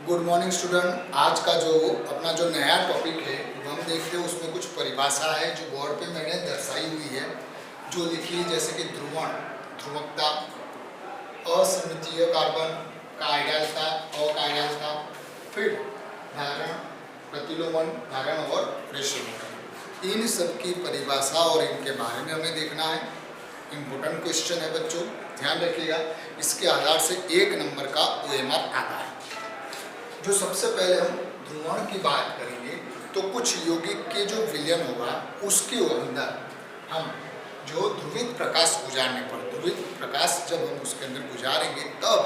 Good morning student. आज का जो अपना जो नया टॉपिक है वो हम देखते हैं, उसमें कुछ परिभाषा है जो बोर्ड पे मैंने दर्शाई हुई है, जो लिखी है जैसे कि ध्रुवण, ध्रुवकता, असममितीय कार्बन का आइडियलता, अकाइडियलता, फिर धारण, प्रतिलोमन, धारण और रेशोमीटर। इन सब की परिभाषा और इनके बारे में हमें देखना है। इम्पोर्टेंट क्वेश्चन है बच्चों, ध्यान रखिएगा। इसके आधार से 1 नंबर का OMR आता है। जो सबसे पहले हम ध्रुवण की बात करेंगे तो कुछ यौगिक के जो विलयन होगा उसके अंदर हम जो ध्रुवित प्रकाश गुजारने पर, ध्रुवित प्रकाश जब हम उसके अंदर गुजारेंगे तब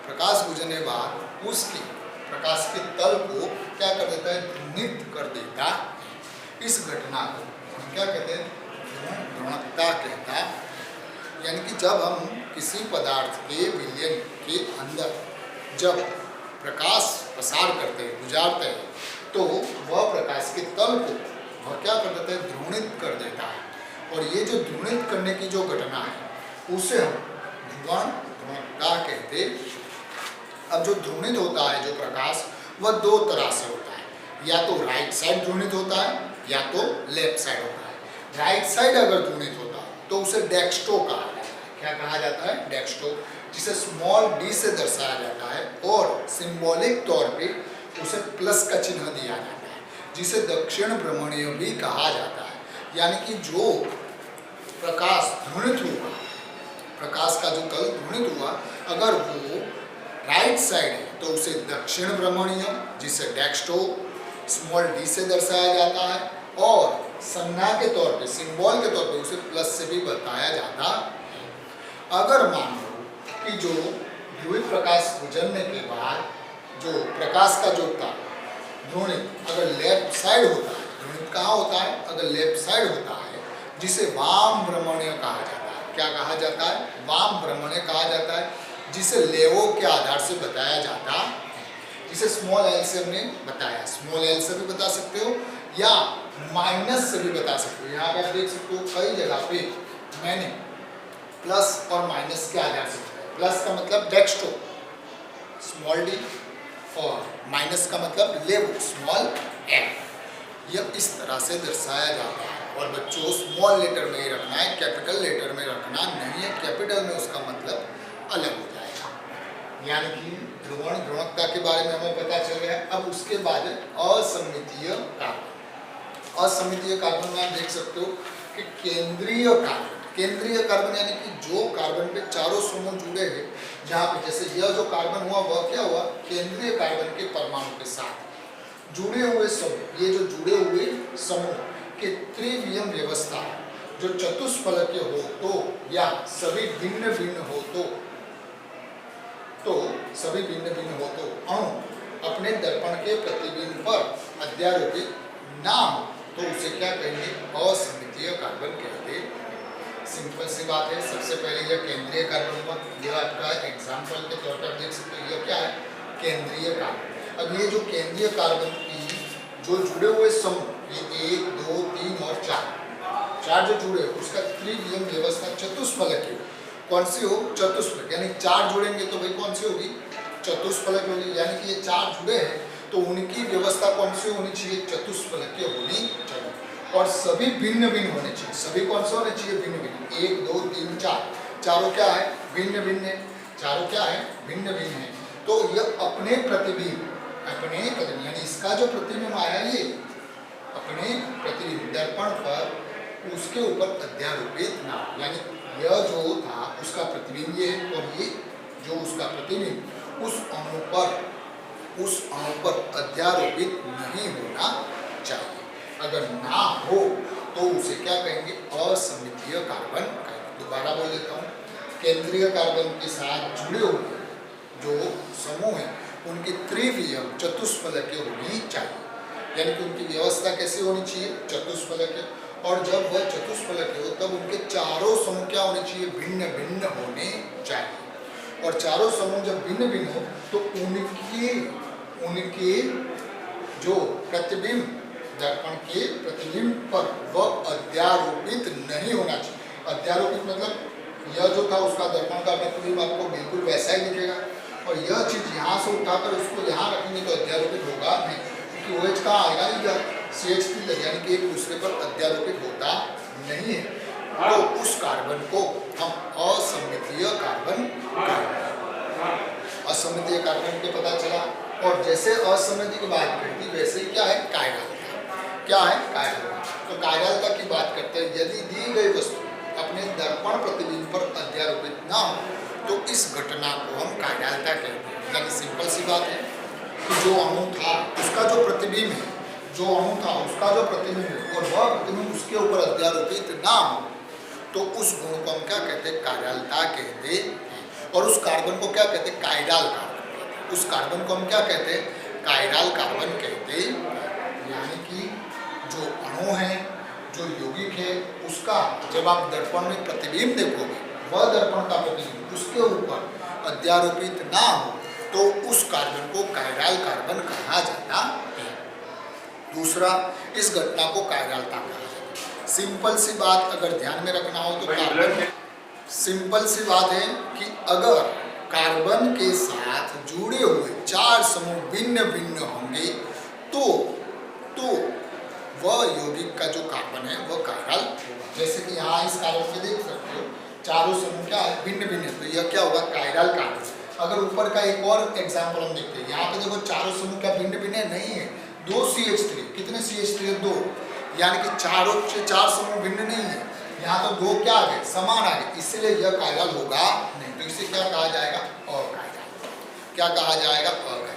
प्रकाश गुजरने बाद उसकी प्रकाश के तल को क्या कर देता है, ध्रुवित कर देता है। इस घटना को हम क्या कहते हैं, ध्रुवणता कहता है। यानी कि जब हम किसी पदार्थ के विलयन के अंदर जब प्रकाश प्रसार करते हैं, गुजारते हैं, तो वह प्रकाश के तल को वह क्या कर देता है, ध्रुवित कर देता है। और ये जो ध्रुवित करने की जो घटना है उसे हम ध्रुवण, ध्रुवणता कहते हैं। अब जो ध्रुवित होता है जो प्रकाश, वह 2 तरह से होता है, या तो राइट साइड ध्रुवित होता है या तो लेफ्ट साइड होता है। राइट साइड अगर ध्रुवित होता है तो उसे डेक्स्ट्रो कहा जाता है। क्या कहा जाता है, डेक्स्ट्रो, जिसे स्मॉल d से दर्शाया जाता है और सिंबॉलिक तौर पे उसे प्लस का चिन्ह दिया जाता है, जिसे दक्षिण भ्रमणीय भी कहा जाता है। यानी कि जो प्रकाश ध्रुवित हुआ, प्रकाश का जो तल ध्रुवित हुआ, अगर वो राइट साइड है तो उसे दक्षिण भ्रमणीय, जिसे डेक्स्ट्रो स्मॉल d से दर्शाया जाता है, और संज्ञा के तौर पे, सिंबल के तौर पे उसे प्लस से भी बताया जाता है। अगर मान लो कि जो ध्रुवित प्रकाश गुजरने के बाद जो प्रकाश का जो तल ध्रुवित अगर लेफ्ट साइड होता है, ध्रुवित कहाँ होता है, अगर लेफ्ट साइड होता है, जिसे वाम भ्रमणीय कहा जाता है। क्या कहा जाता है, वाम भ्रमणीय कहा जाता है, जिसे लेवो के आधार से बताया जाता है, जिसे स्मॉल l से हमने बताया। स्मॉल l से भी बता सकते हो या माइनस से भी बता सकते हो। यहाँ पे आप देख सकते हो कई जगह पे मैंने प्लस और माइनस के आधार से बताया। प्लस का मतलब डेक्स्ट्रो स्मॉल d और माइनस का मतलब लेवो स्मॉल l। यह इस तरह से दर्शाया जाता है। और बच्चों स्मॉल लेटर में ही रखना है, कैपिटल लेटर में रखना नहीं है। कैपिटल में उसका मतलब अलग हो जाएगा। यानी कि ध्रुवण, ध्रुवणता के बारे में हमें पता चल गया। अब उसके बाद असममितीय कार्बन। असममितीय कार्बन में आप देख सकते हो कि केंद्रीय कार्बन, केंद्रीय कार्बन यानी कि जो कार्बन पे चारों समूह जुड़े हैं, जहाँ पे जैसे यह जो कार्बन हुआ वह क्या हुआ, केंद्रीय कार्बन के परमाणु के साथ जुड़े हुए समूह। ये जो जुड़े हुए समूह के त्रिवियम व्यवस्था, जो चतुष्फलकीय हो तो या सभी भिन्न भिन्न हो तो सभी भिन्न भिन्न हो तो अणु अपने दर्पण के प्रतिबिंब पर अध्यारोपित ना हो तो उसे क्या कहेंगे, असममितीय कार्बन कहते। सिंपल सी बात है। सबसे पहले यह केंद्रीय कार्बन हुआ, यह आपका एग्जाम्पल के तौर पर देख सकते हो, यह क्या है, केंद्रीय कार्बन। अब ये जो केंद्रीय कार्बन की जो जुड़े हुए समूह, ये 1, 2, 3 और 4 जो जुड़े, उसका त्रिवियम व्यवस्था चतुष्फलकीय कौन सी हो, चतुष्फलक। यानी 4 जुड़ेंगे तो भाई कौन सी होगी, चतुष्फलक होगी। यानी कि ये 4 जुड़े हैं तो उनकी व्यवस्था कौन सी होनी चाहिए, चतुष्फलकीय होनी चाहिए। और सभी भिन्न भिन्न होने चाहिए। सभी कौन से होने चाहिए, भिन्न भिन्न। 1, 2, 3, 4, चारों क्या है, भिन्न भिन्न है। चारों क्या है, भिन्न भिन्न है। तो यह अपने प्रतिबिंब, यानी इसका जो प्रतिबिंब आया, ये अपने प्रतिबिंब दर्पण पर उसके ऊपर अध्यारोपित ना, यानी यह जो था उसका प्रतिबिंब ये है, और ये जो उसका प्रतिबिंब उस अणु पर अध्यारोपित नहीं होना चाहिए। अगर ना हो तो उसे क्या कहेंगे, असममितीय कार्बन कहेंगे। दोबारा बोल देता हूँ, केंद्रीय कार्बन के साथ जुड़े हुए जो समूह हैं उनकी त्रिवियम चतुष्फलकीय होनी चाहिए। यानी कि उनकी व्यवस्था कैसी होनी चाहिए, चतुष्फलकीय। और जब वह चतुष्फलकीय हो तब उनके चारों समूह क्या होने चाहिए, भिन्न भिन्न होने चाहिए। और चारों समूह जब भिन्न भिन्न हो तो उनके जो प्रतिबिंब दर्पण के प्रतिबिंब पर वह अध्यारोपित नहीं होना चाहिए। अध्यारोपित मतलब यह जो था उसका दर्पण का प्रतिबिंब आपको बिल्कुल वैसा ही दिखेगा, और यह चीज यहाँ से उठाकर उसको यहाँ रखेंगे तो अध्यारोपित होगा नहीं, क्योंकि OH कहाँ आएगा, यह CH3 यानी कि एक दूसरे पर अध्यारोपित होता नहीं है। तो उस कार्बन को हम असम्मितीय कार्बन कहेंगे। असम्मितीय कार्बन के पता चला। और जैसे असम्मिति की बात करती वैसे ही क्या है, कायरलता। क्या है, कायरलता। तो कायरलता की बात करते हैं, यदि दी गई वस्तु अपने दर्पण प्रतिबिंब पर अध्यारोपित ना हो तो इस घटना को हम कायरलता कहते हैं। यानी सिंपल सी बात है कि जो अणु था उसका जो प्रतिबिंब है, जो अणु था उसका जो प्रतिबिंब है और वह प्रतिबिंब उसके ऊपर अध्यारोपित ना हो तो उस गुण को हम क्या कहते हैं, कायरलता कहते हैं। और उस कार्बन को क्या कहते हैं, कायरल कार्बन। उस कार्बन को हम क्या कहते हैं, कायरल कार्बन कहते हैं। यानी कि जो अणु है, जो यौगिक है, उसका जब आप दर्पण में प्रतिबिंब देखोगे, वह दर्पण का प्रतिबिंब उसके ऊपर अध्यारोपित ना हो तो उस कार्बन को कायरल कार्बन कहा जाता है। दूसरा, इस घटना को कायरलता कहा जाता है। सिंपल सी बात अगर ध्यान में रखना हो तो कार्बन, सिंपल सी बात है कि अगर कार्बन के साथ जुड़े हुए 4 समूह भिन्न भिन्न होंगे तो वह यौगिक का जो कार्बन है वह कायरल होगा। जैसे कि यहाँ इस कार्बन में देख सकते हो चारों समूह क्या है, भिन्न भिन्न, तो यह क्या होगा, कायरल कार्बन। अगर ऊपर का एक और एग्जाम्पल हम देखते हैं, यहाँ पे देखो चारों समूह क्या भिन्न भिन्न है, नहीं है। 2 CH3, कितने CH3 है, 2, यानी कि चारों से 4 समूह भिन्न नहीं है। यहाँ तो 2 क्या आ गए, समान आ गए, इसलिए यह कायरल होगा नहीं। तो इसे क्या कहा जाएगा, अकायरल। क्या कहा जाएगा, अकायरल।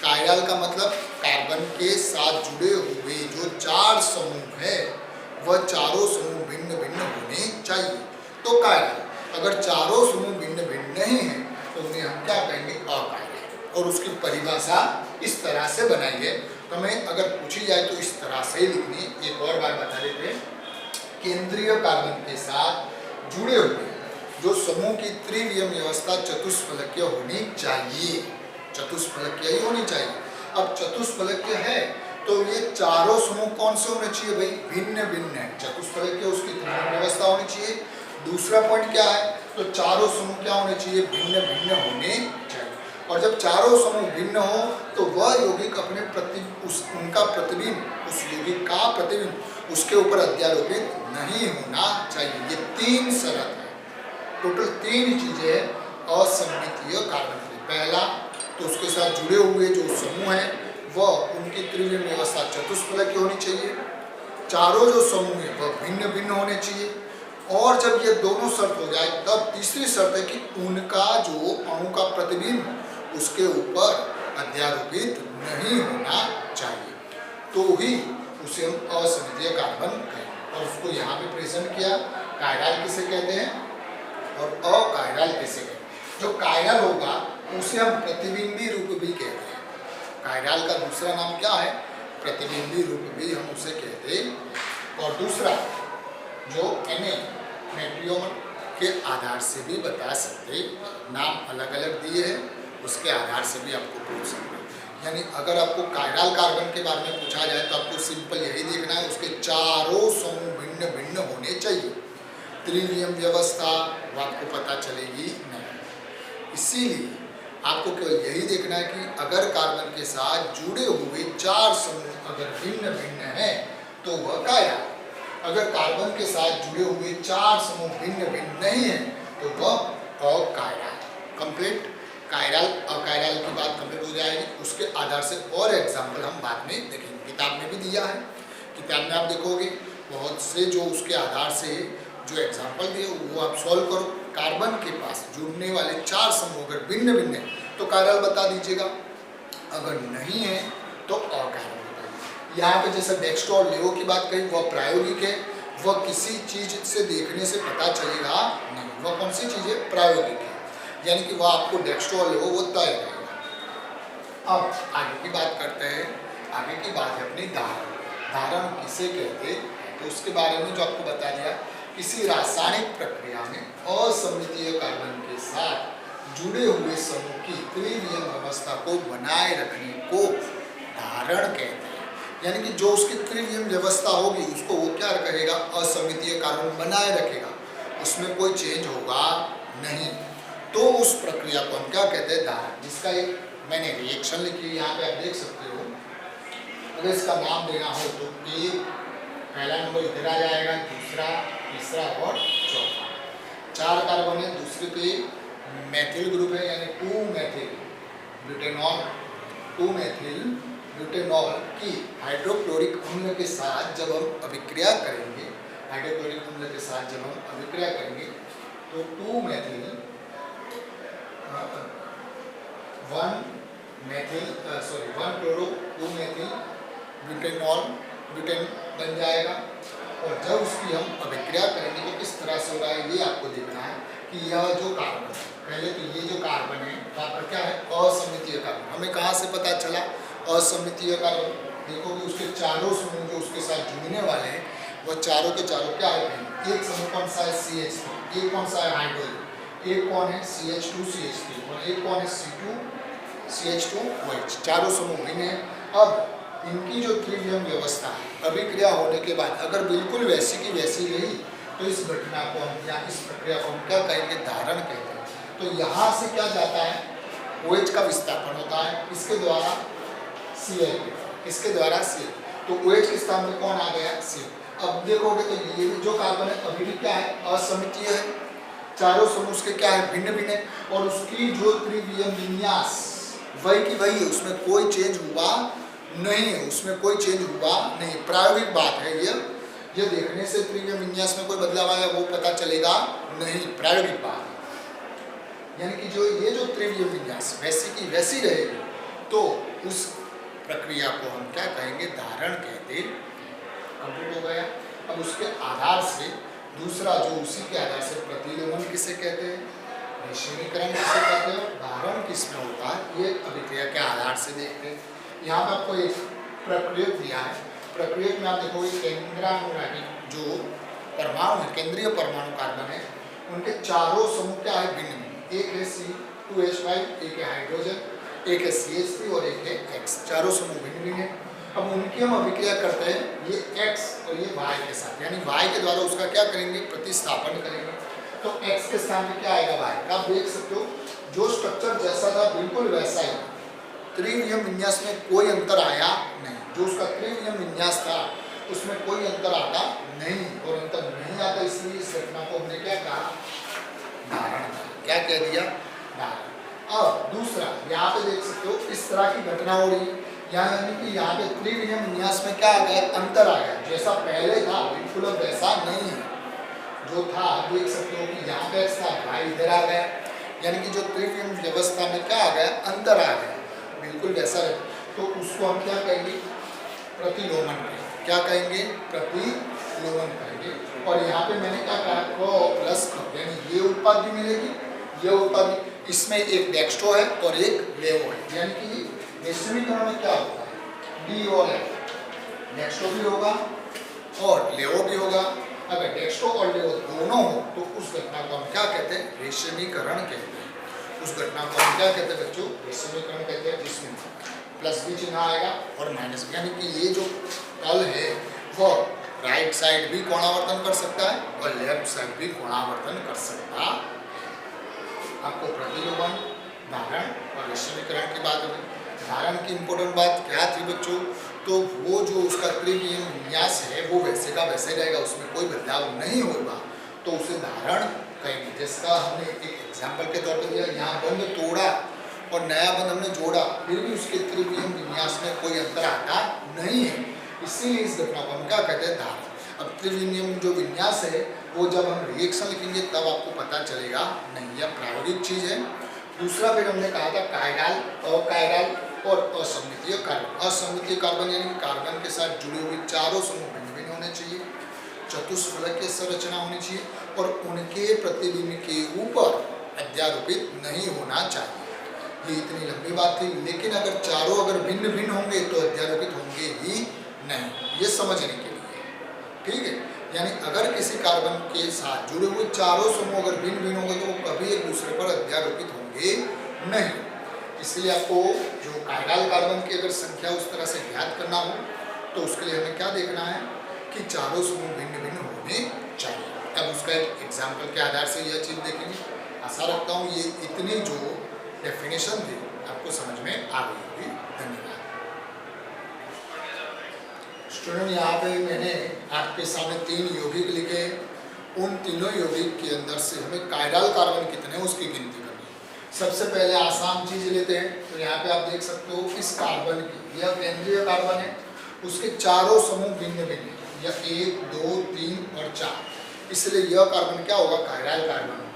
कायरल का मतलब कार्बन के साथ जुड़े हुए जो 4 समूह है वह चारों समूह भिन्न भिन्न होने चाहिए तो कायरल। अगर चारों समूह भिन्न भिन्न नहीं है तो उन्हें हम क्या कहेंगे, अकायरल। और उसकी परिभाषा इस तरह से बनाई है, तो हमें अगर पूछी जाए तो इस तरह से लिखनी। एक और बार बता देते हैं, केंद्रीय कार्बन के साथ जुड़े हुए जो समूह की त्रिविमीय व्यवस्था चतुष्फलकीय होनी चाहिए। चतुष्फलकीय ही होनी चाहिए। अब चतुष्फलकीय है तो ये चारों समूह कौन से होने चाहिए भाई, भिन्न भिन्न है। चतुष्फलकीय उसकी त्रिविमीय व्यवस्था होनी चाहिए। दूसरा पॉइंट क्या है, तो चारों समूह क्या होने चाहिए, भिन्न भिन्न होने चाहिए। और जब चारों समूह भिन्न हो तो वह यौगिक अपने उनका प्रतिबिंब, उस यौगिक का प्रतिबिंब उसके ऊपर अध्यारोपित नहीं होना चाहिए। ये 3 शर्त है, टोटल 3 चीजें असम्मितीय कार्बन के लिए। पहला, तो उसके साथ जुड़े हुए जो समूह हैं वह उनकी त्रिविमीय व्यवस्था चतुष्फलकीय होनी चाहिए। चारों जो समूह हैं वह भिन्न भिन्न होने चाहिए। और जब ये दोनों शर्त हो जाए तब तीसरी शर्त है कि उनका जो अणु का प्रतिबिंब उसके ऊपर अध्यारोपित नहीं होना चाहिए, तो ही उसे हम असम्मितीय कार्बन कहें। और उसको यहाँ पे प्रेजेंट किया, कायरल किसे कहते हैं और अकायरल किसे कहते हैं। जो कायरल होगा उसे हम प्रतिबिंबी रूप भी कहते हैं। कायरल का दूसरा नाम क्या है, प्रतिबिंबी रूप भी हम उसे कहते हैं। और दूसरा जो नेट्रियम के आधार से भी बता सकते, नाम अलग अलग दिए हैं, उसके आधार से भी आपको पूछ सकते हैं। यानी अगर आपको कायरल कार्बन के बारे में पूछा जाए तो आपको सिंपल यही देखना है, उसके चारों समूह भिन्न भिन्न होने चाहिए। त्रिविमीय व्यवस्था वो आपको पता चलेगी नहीं। इसीलिए आपको केवल यही देखना है कि अगर कार्बन के साथ जुड़े हुए 4 समूह अगर भिन्न भिन्न हैं तो वह कायरल। अगर कार्बन के साथ जुड़े हुए 4 समूह भिन्न भिन्न नहीं है तो वह अकायरल। कंप्लीट कायरल अकायरल की बात कंप्लीट हो जाएगी। उसके आधार से और एग्जाम्पल हम बाद में देखेंगे, किताब में भी दिया है। किताब में आप देखोगे बहुत से जो उसके आधार से जो एग्जाम्पल दिए वो आप सॉल्व करो। कार्बन के पास जुड़ने वाले 4 समूह अगर भिन्न भिन्न है तो कायरल बता दीजिएगा, अगर नहीं है तो अकायरल। यहाँ पे जैसे डेक्स्ट्रो और लेवो की बात कही वह प्रायोगिक है, वह किसी चीज से देखने से पता चलेगा नहीं। वह कौन सी चीज़ है, प्रायोगिक है, यानी कि वह आपको डेक्स्ट्रो और लेवो वो तय रहेगा। अब आगे की बात करते हैं। आगे की बात है अपनी धारण। धारण किसे कहते हैं तो उसके बारे में जो आपको बता दिया, किसी रासायनिक प्रक्रिया में असम्मितीय कार्बन के साथ जुड़े हुए समूह की त्रिविमीय अवस्था को बनाए रखने को धारण कहते हैं। यानी कि जो उसकी त्रिविमीय व्यवस्था होगी उसको वो क्या करेगा, असम्मितीय कार्बन बनाए रखेगा, उसमें कोई चेंज होगा नहीं। तो उस प्रक्रिया को हम क्या कहते हैं, धारण। जिसका एक मैंने रिएक्शन लिखी है, यहाँ पे आप देख सकते हो। अगर इसका नाम देना हो तो एक पहला नंबर इधर आ जाएगा, दूसरा, तीसरा और चौथा। 4 कार्बन है, दूसरे पे मैथिल ग्रुप है, यानी 2 मैथिल ब्यूटेनॉल। 2 मैथिल ब्यूटेनॉल की हाइड्रोक्लोरिक अम्ल के साथ जब हम अभिक्रिया करेंगे, हाइड्रोक्लोरिक अम्ल के साथ जब हम अभिक्रिया करेंगे तो 2 Maithil 1 chloro 2 Maithil butanol, butane बन जाएगा। और जब उसकी हम अभिक्रिया करेंगे तो किस तरह से हो रहा है ये आपको देखना है कि यह जो कार्बन है, पहले तो ये जो कार्बन है कार्बन क्या है, असममितीय कार्बन। हमें कहाँ से पता चला असममितीय कार्बन? देखोगे उसके चारों समूह जो उसके साथ जुड़ने वाले हैं वह चारों के चारों क्या है, एक समूह कौन सा है CH3, एक कौन सा है हाइड्रोजन, एक कौन है CH2CH3 और एक कौन है C2CH2OH, चारों समूह भिन्न है। अब इनकी जो त्रिवियम व्यवस्था है, अभिक्रिया होने के बाद अगर बिल्कुल वैसी की वैसी रही तो इस घटना को हम या इस प्रक्रिया को हम क्या कहेंगे, धारण कहते हैं। तो यहाँ से क्या जाता है, OH का विस्थापन होता है, इसके द्वारा Cl, इसके द्वारा Cl, तो OH के स्थान में कौन आ गया, Cl। अब देखोगे तो ये जो कार्बन है अभी भी क्या है, असममितीय है, चारों समूह उसके क्या है, भिन्न भिन्न है, और उसकी जो त्रिवियम विन्यास वही की वही है, उसमें कोई चेंज हुआ नहीं है, उसमें कोई चेंज हुआ नहीं। प्रायोगिक बात है ये देखने से त्रिवियम विन्यास में कोई बदलाव आया वो पता चलेगा नहीं, प्रायोगिक बात है। यानी कि ये जो त्रिवियम विन्यास वैसी की वैसी रहेगी तो उस प्रक्रिया को हम क्या कहेंगे, धारण कहते। कंप्लीट हो गया। अब उसके आधार से दूसरा जो उसी के आधार से प्रतिलोमन किसे कहते हैं, निषेधीकरण किसे कहते हैं, धारण किसमें होता है, ये अभिक्रिया के आधार से देखते हैं। यहाँ पर आपको एक प्रक्रियक दिया है, प्रक्रियक में आप देखोगे केंद्रानुरागी जो परमाणु है, केंद्रीय परमाणु कार्बन है, उनके चारों समूह क्या है, भिन्न भिन्न, एक है C2H5, एक है हाइड्रोजन, एक है CH3 और एक है X, चारों समूह भिन्न भिन्न है। अब उनकी हम अभिक्रिया करते हैं, ये X और ये Y के साथ, यानी Y के द्वारा उसका क्या करेंगे, प्रतिस्थापन करेंगे। तो X के स्थान में क्या आएगा, Y। आप देख सकते हो जो स्ट्रक्चर जैसा था बिल्कुल वैसा ही, त्रिवियम विन्यास में कोई अंतर आया नहीं, जो उसका त्रिवियम विन्यास था उसमें कोई अंतर आता नहीं, और अंतर नहीं आता इसलिए इस घटना को हमने क्या कहा, धारण कहा। क्या कह दिया, धारण। अब दूसरा यहाँ पे देख सकते हो इस तरह की घटना हो रही है, यानी कि यहाँ पे त्रिवियम विन्यास में क्या आ गया, अंतर आ गया, जैसा पहले था बिल्कुल अब वैसा नहीं है। जो था देख सकते हो कि यहाँ पे था, Y इधर आ गया, यानी कि जो त्रिवियम व्यवस्था में क्या आ गया, अंतर आ गया, बिल्कुल वैसा है। तो उसको हम क्या कहेंगे, प्रतिलोमन कहेंगे। क्या कहेंगे, प्रतिलोमन कहेंगे। और यहाँ पे मैंने क्या कहा, क प्लस ख, यानी ये उत्पाद भी मिलेगी, ये उत्पाद, इसमें एक डेक्स्ट्रो है और एक लेवो है, यानी कि निषेधीकरण में क्या होता है, डी और एफ, डेक्स्ट्रो भी होगा और लेवो भी होगा। अगर डेक्स्ट्रो और लेवो दोनों हो तो उस घटना को हम क्या कहते हैं, रेशमीकरण कहते हैं। उस घटना को हम क्या कहते हैं बच्चों, रेशमीकरण कहते हैं, जिसमें प्लस भी चिन्ह आएगा और माइनस भी, यानी कि ये जो तल है वो राइट साइड भी कोणावर्तन कर सकता है और लेफ्ट साइड भी कोणावर्तन कर सकता है। आपको प्रतिलोमन, धारण और रेशमीकरण की बात होगी। धारण की इंपॉर्टेंट बात क्या थी बच्चों, तो वो जो उसका त्रिवियम विन्यास है वो वैसे का वैसे रहेगा, उसमें कोई बदलाव नहीं होगा, तो उसे धारण कहेंगे। जिसका हमने एक एग्जाम्पल के तौर पर दिया, यहाँ बंध तोड़ा और नया बंध हमने जोड़ा, फिर भी उसके त्रिवियम विन्यास में कोई अंतर आता नहीं है, इसीलिए इस घटना को हम क्या कहते हैं, धारण। अब त्रिवियम जो विन्यास है वो जब हम रिएक्शन लिखेंगे तब आपको पता चलेगा नहीं, यह प्रायोगिक चीज है। दूसरा फिर हमने कहा था कायरल, अकायरल और असममितीय कार्बन। असममितीय कार्बन यानी कार्बन के साथ जुड़े हुए चारों समूह भिन्न भिन्न होने चाहिए, चतुष्फलकीय संरचना होनी चाहिए और उनके प्रतिबिंब के ऊपर अध्यारोपित नहीं होना चाहिए। ये इतनी लंबी बात थी, लेकिन अगर चारों अगर भिन्न भिन्न होंगे तो अध्यारोपित होंगे ही नहीं, ये समझने के लिए, ठीक है। यानी अगर किसी कार्बन के साथ जुड़े हुए चारों समूह अगर भिन्न भिन्न होंगे तो वो कभी एक दूसरे पर अध्यारोपित होंगे नहीं। इसलिए आपको जो कायरल कार्बन की अगर संख्या उस तरह से ज्ञात करना हो तो उसके लिए हमें क्या देखना है कि चारों समूह भिन्न भिन्न होने चाहिए। अब उसका एक एग्जाम्पल के आधार से यह चीज देखेंगे, आशा रखता हूँ ये इतनी जो डेफिनेशन थी आपको समझ में आ गई होगी। धन्यवाद। स्टूडेंट, यहाँ पे मैंने आपके सामने 3 यौगिक लिखे। उन तीनों यौगिक के अंदर से हमें कायरल कार्बन कितने हैं उसकी गिनती करनी है। सबसे पहले आसान चीज लेते हैं। तो यहाँ पे आप देख सकते हो इस कार्बन की, यह केंद्रीय कार्बन है, उसके चारों समूह भिन्न भिन्न है, यह 1, 2, 3 और 4, इसलिए यह कार्बन क्या होगा, कायरल कार्बन होगा।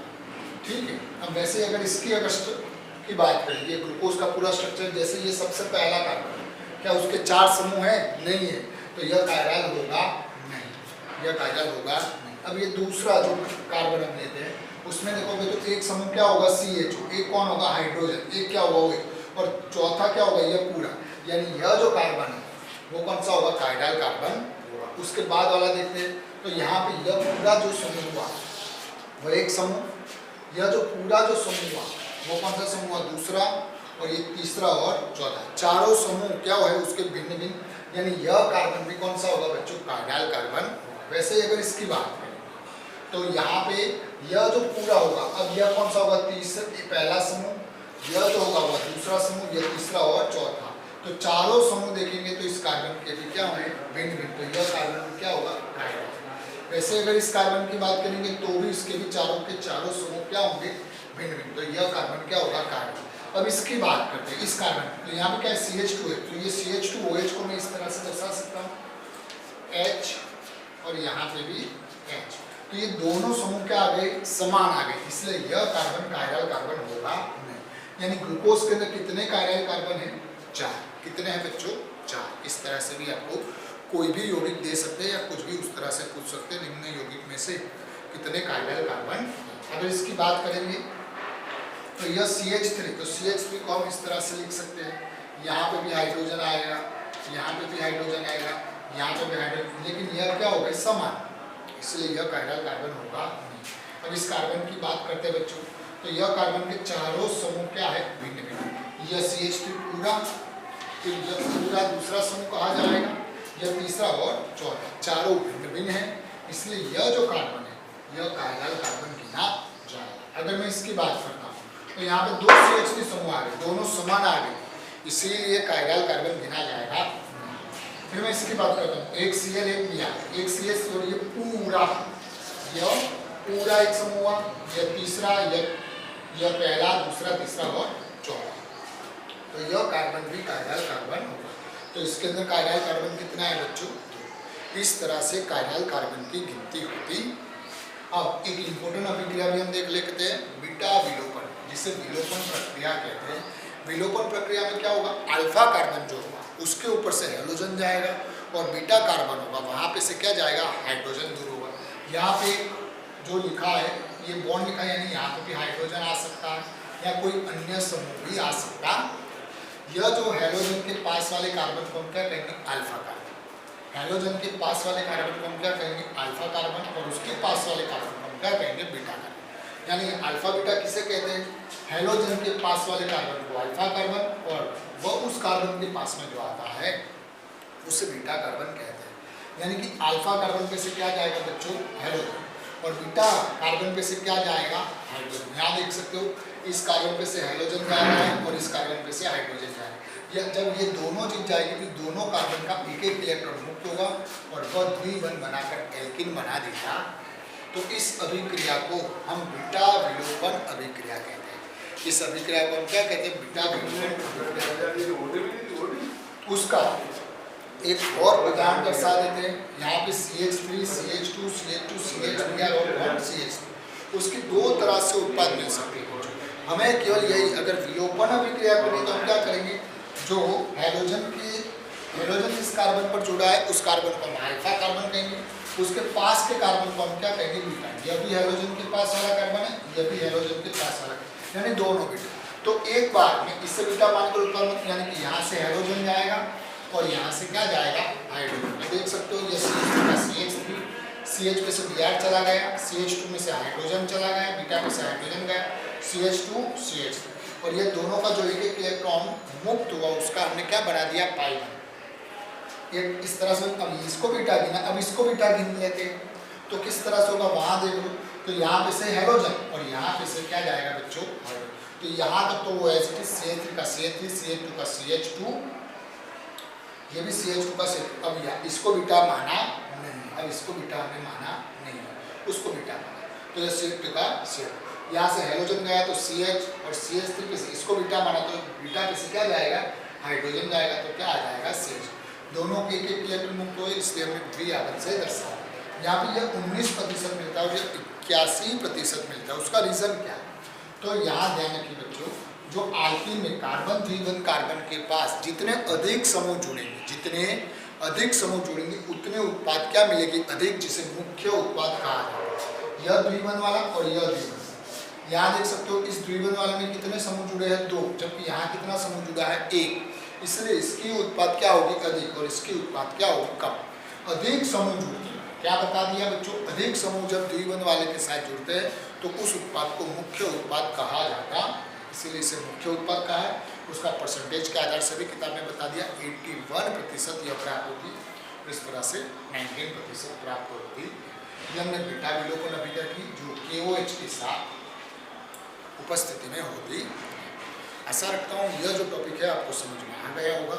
ठीक है। अब वैसे अगर इसकी की बात करें, ये ग्लूकोज का पूरा स्ट्रक्चर, जैसे ये सबसे पहला कार्बन है, क्या उसके 4 समूह है? नहीं है, तो यह कायरल होगा नहीं, यह कायरल होगा नहीं। अब ये दूसरा जो कार्बन हम लेते हैं उसमें देखोगे तो एक समूह क्या होगा, CHO, एक कौन होगा, हाइड्रोजन, एक क्या होगा वो, और चौथा क्या होगा, यह पूरा, यानी यह जो कार्बन है वो कौन सा होगा, कायरल कार्बन होगा। उसके बाद वाला देखते हैं, तो यहाँ पे यह पूरा जो समूह हुआ वो एक समूह, यह जो पूरा जो समूह हुआ वो कौन सा समूह हुआ, दूसरा, और ये तीसरा और चौथा, चारों समूह क्या है उसके भिन्न भिन्न, यानी यह कार्बन भी कौन सा होगा बच्चों, कायरल कार्बन होगा। वैसे अगर इसकी बात करें तो यहाँ पे यह जो पूरा होगा, अब यह कौन सा होगा, पहला समूह, यह जो होगा वह दूसरा समूह, यह तीसरा और चौथा, तो चारों समूह देखेंगे तो इस कार्बन के भी क्या होंगे, भिन्न भिन्न, तो यह कार्बन क्या होगा, कायरल। वैसे अगर इस कार्बन की बात करेंगे तो भी इसके भी चारों के चारों समूह क्या होंगे, भिन्न भिन्न, तो यह कार्बन क्या होगा, कायरल। अब इसकी बात करते हैं इस कार्बन, तो यहाँ पे क्या है, CH2 है, तो ये CH2OH को मैं इस तरह से दर्शा सकता हूँ, H, और यहाँ पे भी H, तो ये दोनों समूह क्या आ गए, समान आ गए, इसलिए यह कार्बन कायरल कार्बन होगा नहीं। यानी ग्लूकोज के अंदर कितने कायरल कार्बन है, 4। कितने हैं बच्चों, 4। इस तरह से भी आपको कोई भी यौगिक दे सकते हैं या कुछ भी उस तरह से पूछ सकते हैं, निम्न यौगिक में से कितने कायरल कार्बन। अगर इसकी बात करेंगे तो यह CH3, तो CH3 को हम इस तरह से लिख सकते हैं, यहाँ पे भी हाइड्रोजन आएगा, यहाँ पे भी हाइड्रोजन आएगा, यहाँ पे भी हाइड्रोजन, लेकिन यह क्या होगा, समान, इसलिए यह कायरल कार्बन होगा नहीं। अब इस कार्बन की बात करते हैं बच्चों, तो यह कार्बन के चारों समूह क्या है, भिन्न भिन्न, यह CH3 पूरा, फिर यह पूरा दूसरा समूह कहा जाएगा, यह तीसरा और चौथा, चारों भिन्न भिन्न है, इसलिए यह जो कार्बन है यह कायरल कार्बन गिना जाएगा। अगर मैं इसकी बात करता हूँ तो यहाँ पे 2 CH3 समूह आ गए, दोनों समान आ गए, इसीलिए कायरल कार्बन गिना जाएगा। फिर मैं इसकी बात करता हूँ, एक Cl एक Br, एक CH, और ये पूरा एक समूह हुआ, यह तीसरा, यह पहला, दूसरा, तीसरा और चौथा, तो यह कार्बन भी कायरल कार्बन होगा। तो इसके अंदर कायरल कार्बन कितना है बच्चों, इस तरह से कायरल कार्बन की गिनती होती। अब एक इंपॉर्टेंट अभिक्रिया भी हम देख लेते हैं, बीटा विलोपन, जिसे विलोपन प्रक्रिया कहते हैं। विलोपन प्रक्रिया में क्या होगा, अल्फा कार्बन जो होगा उसके ऊपर से हेलोजन जाएगा, और बीटा कार्बन होगा वहाँ पे से क्या जाएगा, हाइड्रोजन दूर होगा। यहाँ पे जो लिखा है ये बॉन्ड लिखा है, यानी यहाँ पे भी हाइड्रोजन आ सकता है या कोई अन्य समूह भी आ सकता। यह जो हेलोजन के पास वाले कार्बन को हम क्या कहेंगे, अल्फा कार्बन। हेलोजन के पास वाले कार्बन को हम क्या कहेंगे, अल्फा कार्बन, और उसके पास वाले कार्बन को हम क्या कहेंगे, बीटा कार्बन। यानी अल्फा बीटा किसे कहते हैं, हेलोजन के पास वाले कार्बन को अल्फा कार्बन, और वह उस कार्बन के पास में जो आता है उसे बीटा कार्बन कहते हैं। यानी कि अल्फा कार्बन पे से क्या जाएगा बच्चों, हेलोजन, और बीटा कार्बन पे से क्या जाएगा, हाइड्रोजन। यहाँ देख सकते हो इस कार्बन पे से हेलोजन जा रहा है और इस कार्बन पे से हाइड्रोजन जा रहा है। जब ये दोनों चीज जाएगी तो दोनों कार्बन का एक एक इलेक्ट्रॉन मुक्त होगा और वह द्विबंध बनाकर एल्किन बना देगा। तो इस अभिक्रिया को हम बीटा विलोपन अभिक्रिया कहते हैं। इस अभिक्रिया को हम क्या कहते हैं, बीटा विलोपन। उसका एक और उदाहरण दर्शा देते हैं, यहाँ पे CH3, CH2, CH2, CH और CH3, उसकी 2 तरह से उत्पाद मिल सकते हैं। हमें केवल यही, अगर विलोपन अभिक्रिया करें तो हम क्या करेंगे, जो हेलोजन इस कार्बन पर जुड़ा है उस कार्बन को हम अल्फा कार्बन कहेंगे, उसके पास के कार्बन को हम क्या कहेंगे, बीटा। यह भी हेलोजन के पास वाला कार्बन है, यह भी हेलोजन के पास वाला, यानी दोनों बीटा। तो एक बार में इससे बीटा मानकर उत्पन्न, यानी कि यहाँ से हेलोजन जाएगा और यहाँ से क्या जाएगा, हाइड्रोजन। देख सकते हो ये CH3, CH पे से Br चला गया, CH2 में से हाइड्रोजन चला गया, बीटा में से हाइड्रोजन गया, CH2, CH3, और ये दोनों का जो एक एक इलेक्ट्रॉन मुक्त हुआ उसका हमने क्या बना दिया, पाई बना। ये इस तरह से, अब इसको बीटा गिना, अब इसको बीटा गिन लेते हैं तो किस तरह से होगा, वहाँ देख लो तो यहाँ पे से हेलोजन और यहाँ पे से क्या जाएगा बच्चों, हाइड्रोजन। तो यहाँ तक तो वो एज इट इज CH3 का CH3, CH2 का CH2, ये भी CH2 का CH2। अब यहाँ इसको बीटा माना नहीं, अब इसको बीटा हमने माना नहीं, उसको बीटा माना, तो ये CH2 का CH2। यहाँ से हेलोजन गया तो CH और CH3 के इसको बीटा माना, तो बीटा पे से क्या जाएगा, हाइड्रोजन जाएगा, तो क्या आ जाएगा CH। दोनों के एक इलेक्ट्रॉन मुक्त हुए, इसलिए हमने द्विआवेश से दर्शाया। यहाँ पे ये 19% मिलता है और ये 81% मिलता है। उसका रीजन क्या है, तो यहाँ ध्यान रखिए बच्चों, जो आल्कीन में कार्बन 3 कार्बन के पास जितने अधिक समूह जुड़ेंगे, जितने अधिक समूह जुड़ेंगे उतने उत्पाद क्या मिलेगी, अधिक, जिसे मुख्य उत्पाद कहा जाएगा। यह द्विबंध वाला और यह द्विबंध, यहाँ देख सकते हो इस द्विबंध वाले में कितने समूह जुड़े हैं, 2, जबकि यहाँ कितना समूह जुड़ा है, 1। इसलिए इसकी उत्पाद क्या होगी, अधिक, और इसकी उत्पाद क्या होगी, कम। अधिक समूह जुड़ते हैं, क्या बता दिया बच्चों, अधिक समूह जब द्विबंध वाले के साथ जुड़ते हैं तो उस उत्पाद को मुख्य उत्पाद कहा जाता, इसीलिए इसे मुख्य उत्पाद कहा है। उसका परसेंटेज के आधार से भी किताब में बता दिया, 81% यह प्राप्त होती, इस तरह से 19% प्राप्त होती। ये हमने बीटा विलोपन अभिक्रिया की, जो KOH के साथ उपस्थिति में होती। आशा रखता हूँ यह जो टॉपिक है आपको समझ में आ गया होगा।